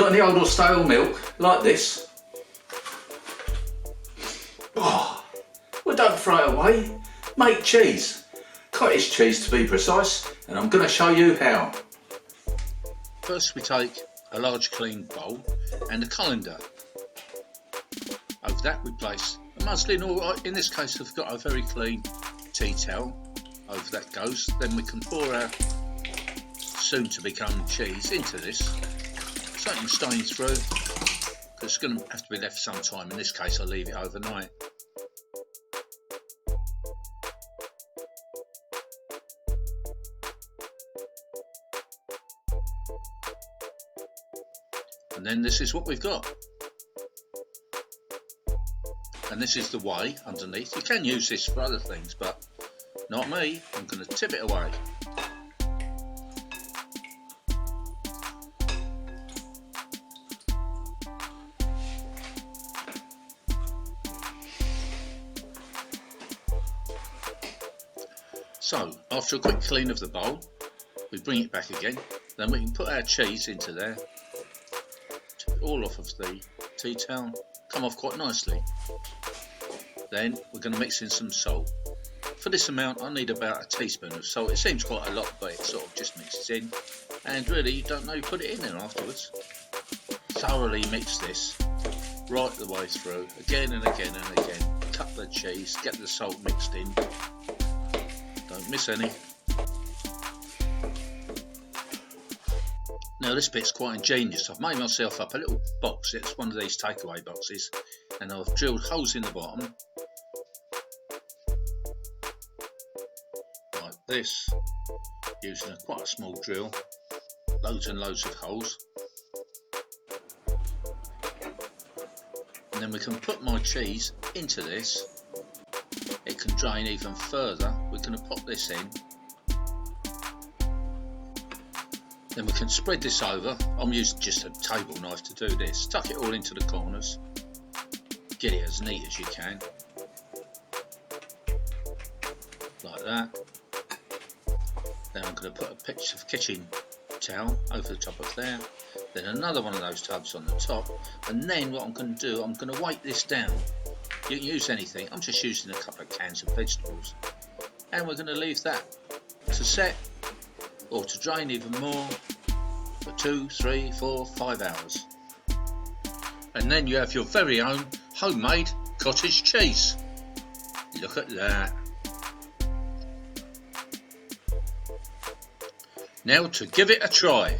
got any old or stale milk like this? Oh, well, don't throw it away. Make cheese. Cottage cheese to be precise, and I'm going to show you how. First we take a large clean bowl and a colander. Over that we place a muslin, or in this case I've got a very clean tea towel. Over that goes. Then we can pour our soon to become cheese into this, so it can stain through, because it's going to have to be left some time. In this case I'll leave it overnight. And then this is what we've got. And this is the whey underneath. You can use this for other things, but not me. I'm going to tip it away. So, after a quick clean of the bowl, we bring it back again. Then we can put our cheese into there. Tip it all off of the tea towel. Come off quite nicely. Then we're going to mix in some salt. For this amount I need about a teaspoon of salt. It seems quite a lot, but it sort of just mixes in. And really you don't know, you put it in there afterwards. Thoroughly mix this right the way through, again and again and again. Cut the cheese, get the salt mixed in. Don't miss any. Now this bit's quite ingenious. I've made myself up a little box. It's one of these takeaway boxes, and I've drilled holes in the bottom like this, using quite a small drill. Loads and loads of holes. And then we can put my cheese into this. It can drain even further. We're going to pop this in. Then we can spread this over. I'm using just a table knife to do this. Tuck it all into the corners. Get it as neat as you can. Like that. Then I'm going to put a piece of kitchen towel over the top of there. Then another one of those tubs on the top. And then what I'm going to do, I'm going to weight this down. You can use anything. I'm just using a couple of cans of vegetables. And we're going to leave that to set, or to drain even more, for 2, 3, 4, 5 hours. And then you have your very own homemade cottage cheese. Look at that. Now to give it a try.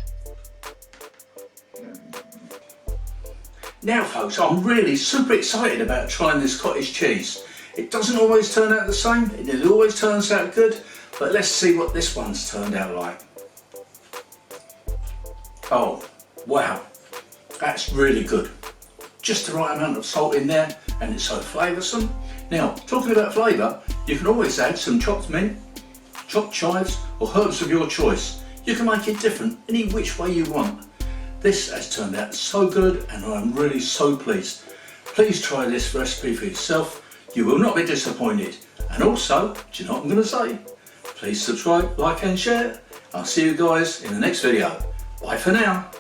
Now folks, I'm really super excited about trying this cottage cheese. It doesn't always turn out the same, it always turns out good, but let's see what this one's turned out like. Oh, wow, that's really good. Just the right amount of salt in there, and it's so flavoursome. Now, talking about flavour, you can always add some chopped mint, chopped chives, or herbs of your choice. You can make it different any which way you want. This has turned out so good, and I'm really so pleased. Please try this recipe for yourself. You will not be disappointed. And also, do you know what I'm going to say? Please subscribe, like and share. I'll see you guys in the next video. Bye for now.